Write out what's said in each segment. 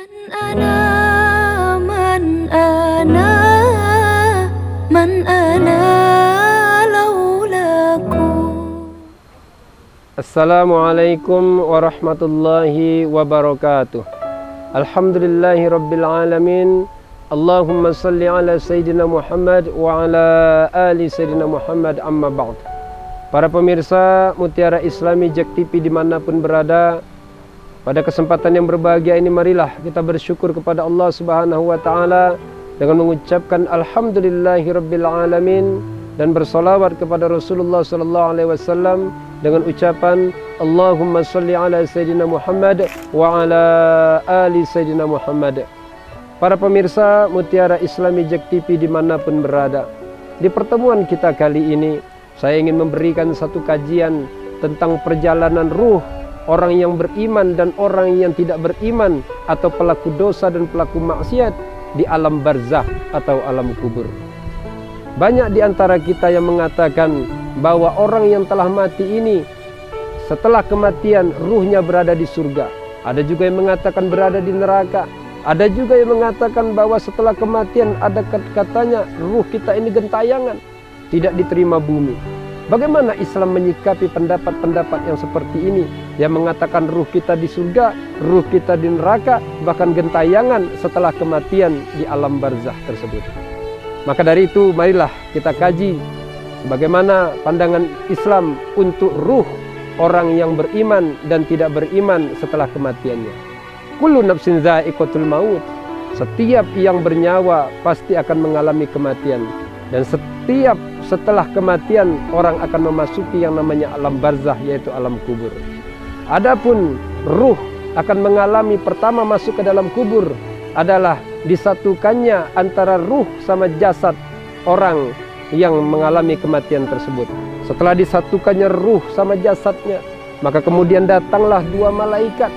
أنا من أنا من أنا لولاكم. Assalamualaikum warahmatullahi wabarakatuh. Alhamdulillahi rabbil alamin. Allahumma salli ala Sayyidina Muhammad wa ala ali Sayyidina Muhammad, amma ba'd. Para pemirsa Mutiara Islami JEK TV dimanapun berada, pada kesempatan yang berbahagia ini marilah kita bersyukur kepada Allah Subhanahu wa Ta'ala dengan mengucapkan Alhamdulillahi rabbil alamin dan bersolawat kepada Rasulullah Sallallahu Alaihi Wasallam dengan ucapan Allahumma salli ala Sayyidina Muhammad wa ala ali Sayyidina Muhammad. Para pemirsa Mutiara Islami JEK TV dimanapun berada, di pertemuan kita kali ini saya ingin memberikan satu kajian tentang perjalanan ruh orang yang beriman dan orang yang tidak beriman, atau pelaku dosa dan pelaku maksiat di alam barzakh atau alam kubur. Banyak di antara kita yang mengatakan bahwa orang yang telah mati ini setelah kematian ruhnya berada di surga. Ada juga yang mengatakan berada di neraka. Ada juga yang mengatakan bahwa setelah kematian ada katanya ruh kita ini gentayangan, tidak diterima bumi. Bagaimana Islam menyikapi pendapat-pendapat yang seperti ini, yang mengatakan ruh kita di surga, ruh kita di neraka, bahkan gentayangan setelah kematian di alam barzakh tersebut? Maka dari itu marilah kita kaji bagaimana pandangan Islam untuk ruh orang yang beriman dan tidak beriman setelah kematiannya. Kullu nafsin dha'iqatul maut. Setiap yang bernyawa pasti akan mengalami kematian, dan setiap setelah kematian orang akan memasuki yang namanya alam barzakh, yaitu alam kubur. Adapun ruh akan mengalami pertama masuk ke dalam kubur adalah disatukannya antara ruh sama jasad orang yang mengalami kematian tersebut. Setelah disatukannya ruh sama jasadnya, maka kemudian datanglah dua malaikat,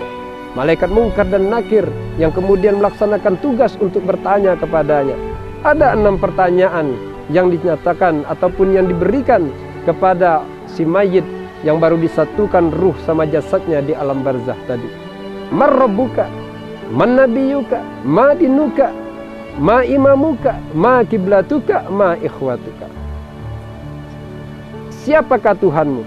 malaikat Munkar dan Nakir, yang kemudian melaksanakan tugas untuk bertanya kepadanya. Ada 6 pertanyaan yang dinyatakan ataupun yang diberikan kepada si mayit yang baru disatukan ruh sama jasadnya di alam barzakh tadi. Man rabbuka, man nabiyuka, ma dinuka, ma imamuka, ma kiblatuka, ma ikhwatuka. Siapakah Tuhanmu?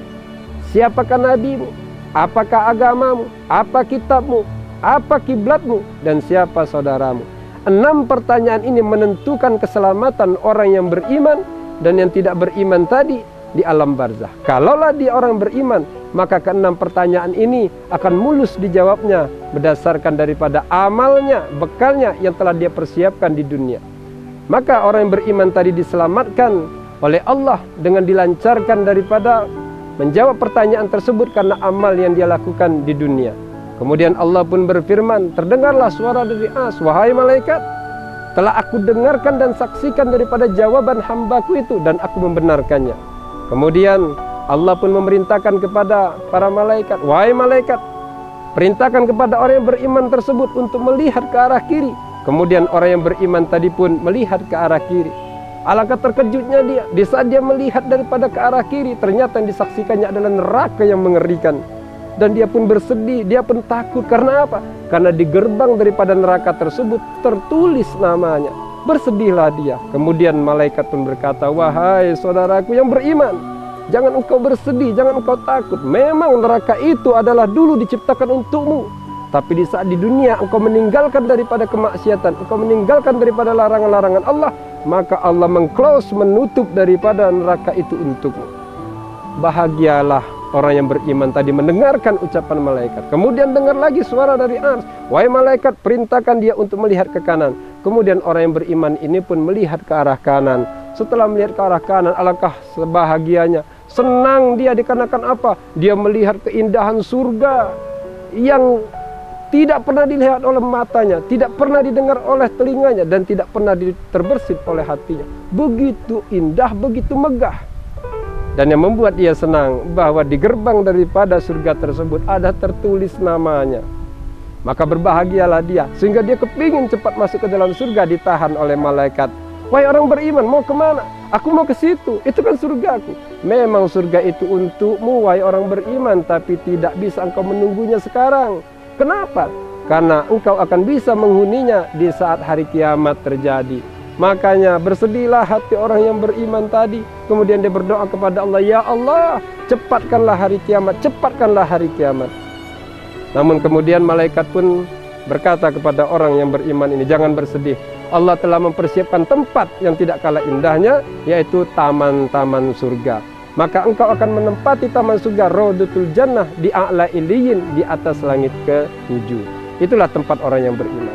Siapakah nabimu? Apakah agamamu? Apa kitabmu? Apa kiblatmu? Dan siapa saudaramu? 6 pertanyaan ini menentukan keselamatan orang yang beriman dan yang tidak beriman tadi di alam barzakh. Kalaulah dia orang beriman, maka ke-6 pertanyaan ini akan mulus dijawabnya berdasarkan daripada amalnya, bekalnya yang telah dia persiapkan di dunia. Maka orang yang beriman tadi diselamatkan oleh Allah dengan dilancarkan daripada menjawab pertanyaan tersebut karena amal yang dia lakukan di dunia. Kemudian Allah pun berfirman, terdengarlah suara dari as, wahai malaikat, telah aku dengarkan dan saksikan daripada jawaban hambaku itu dan aku membenarkannya. Kemudian Allah pun memerintahkan kepada para malaikat, wahai malaikat, perintahkan kepada orang yang beriman tersebut untuk melihat ke arah kiri. Kemudian orang yang beriman tadi pun melihat ke arah kiri. Alangkah terkejutnya dia, di saat dia melihat daripada ke arah kiri, ternyata yang disaksikannya adalah neraka yang mengerikan. Dan dia pun bersedih, dia pun takut. Karena apa? Karena di gerbang daripada neraka tersebut tertulis namanya. Bersedihlah dia. Kemudian malaikat pun berkata, wahai saudaraku yang beriman, jangan engkau bersedih, jangan engkau takut. Memang neraka itu adalah dulu diciptakan untukmu, tapi di saat di dunia engkau meninggalkan daripada kemaksiatan, engkau meninggalkan daripada larangan-larangan Allah, maka Allah meng-close, menutup daripada neraka itu untukmu. Bahagialah orang yang beriman tadi mendengarkan ucapan malaikat. Kemudian dengar lagi suara dari ars, wahai malaikat, perintahkan dia untuk melihat ke kanan. Kemudian orang yang beriman ini pun melihat ke arah kanan. Setelah melihat ke arah kanan, alangkah sebahagianya, senang dia dikarenakan apa? Dia melihat keindahan surga yang tidak pernah dilihat oleh matanya, tidak pernah didengar oleh telinganya, dan tidak pernah terbersit oleh hatinya. Begitu indah, begitu megah. Dan yang membuat dia senang bahwa di gerbang daripada surga tersebut ada tertulis namanya. Maka berbahagialah dia, sehingga dia kepingin cepat masuk ke dalam surga, ditahan oleh malaikat. Wahai orang beriman, mau kemana? Aku mau ke situ, itu kan surgaku. Memang surga itu untukmu, wahai orang beriman, tapi tidak bisa engkau menunggunya sekarang. Kenapa? karena engkau akan bisa menghuninya di saat hari kiamat terjadi. Makanya bersedihlah hati orang yang beriman tadi. Kemudian dia berdoa kepada Allah, ya Allah, cepatkanlah hari kiamat, cepatkanlah hari kiamat. Namun kemudian malaikat pun berkata kepada orang yang beriman ini, jangan bersedih. Allah telah mempersiapkan tempat yang tidak kalah indahnya, yaitu taman-taman surga. Maka engkau akan menempati taman surga Raudatul Jannah di a'la illiyin, di atas langit ke-7. Itulah tempat orang yang beriman.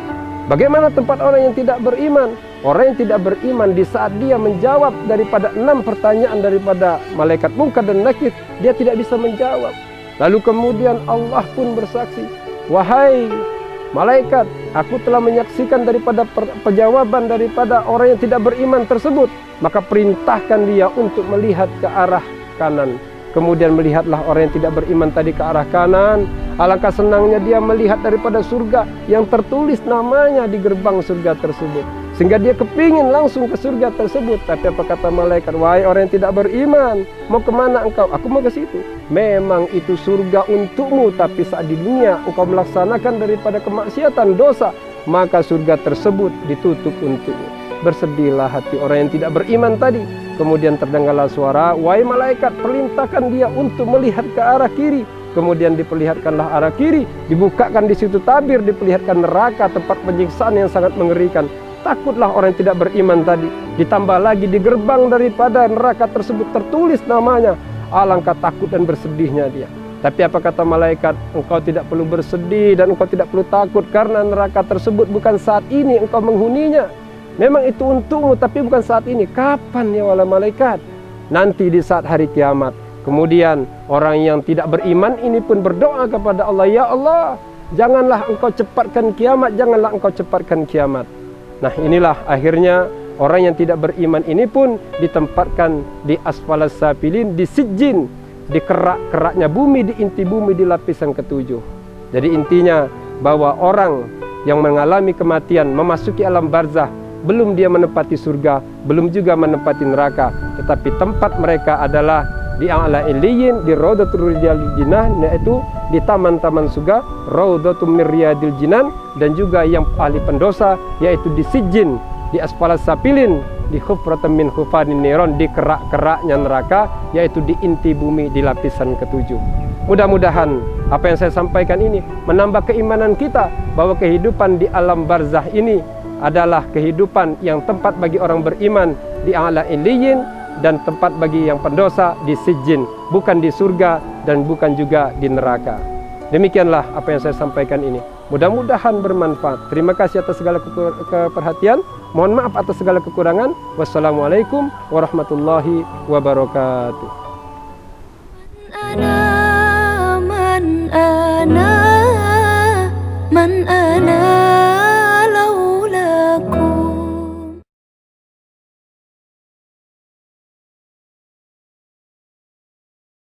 Bagaimana tempat orang yang tidak beriman? Orang yang tidak beriman di saat dia menjawab daripada 6 pertanyaan daripada malaikat Munkar dan Nakir, dia tidak bisa menjawab. Lalu kemudian Allah pun bersaksi, wahai malaikat, aku telah menyaksikan daripada penjawaban daripada orang yang tidak beriman tersebut. Maka perintahkan dia untuk melihat ke arah kanan. Kemudian melihatlah orang yang tidak beriman tadi ke arah kanan. Alangkah senangnya dia melihat daripada surga yang tertulis namanya di gerbang surga tersebut. Sehingga dia kepingin langsung ke surga tersebut. Tapi apa kata malaikat? Wahai orang yang tidak beriman, mau kemana engkau? Aku mau ke situ. Memang itu surga untukmu, tapi saat di dunia engkau melaksanakan daripada kemaksiatan, dosa, maka surga tersebut ditutup untukmu. Bersedihlah hati orang yang tidak beriman tadi. Kemudian terdengarlah suara, wahai malaikat, perintahkan dia untuk melihat ke arah kiri. Kemudian diperlihatkanlah arah kiri, dibukakan di situ tabir, diperlihatkan neraka, tempat penyiksaan yang sangat mengerikan. Takutlah orang yang tidak beriman tadi. Ditambah lagi di gerbang daripada neraka tersebut tertulis namanya. Alangkah takut dan bersedihnya dia. Tapi apa kata malaikat? Engkau tidak perlu bersedih dan engkau tidak perlu takut, karena neraka tersebut bukan saat ini engkau menghuninya. Memang itu untukmu, tapi bukan saat ini. Kapan ya wala malaikat? Nanti di saat hari kiamat. Kemudian orang yang tidak beriman ini pun berdoa kepada Allah, ya Allah, janganlah engkau cepatkan kiamat, janganlah engkau cepatkan kiamat. Nah inilah akhirnya orang yang tidak beriman ini pun ditempatkan di asfalas safilin, di sijjin, di kerak-keraknya bumi, di inti bumi, di lapisan ke-7. Jadi intinya bahwa orang yang mengalami kematian, memasuki alam barzah, belum dia menempati surga, belum juga menempati neraka, tetapi tempat mereka adalah di a'la illiyin, di Raudatul Riyadil Jinan, yaitu di taman-taman surga, Raudatul Miryadil Jinan, dan juga yang ahli pendosa yaitu di sijjin, di asfalas safilin, di khufratan min khufanin niron, di kerak-keraknya neraka, yaitu di inti bumi, di lapisan ke-7. Mudah-mudahan apa yang saya sampaikan ini menambah keimanan kita bahwa kehidupan di alam barzah ini adalah kehidupan yang tempat bagi orang beriman di a'la illiyin, dan tempat bagi yang pendosa di sijjin, bukan di surga dan bukan juga di neraka. Demikianlah apa yang saya sampaikan ini. Mudah-mudahan bermanfaat. Terima kasih atas segala keperhatian. Mohon maaf atas segala kekurangan. Wassalamualaikum warahmatullahi wabarakatuh.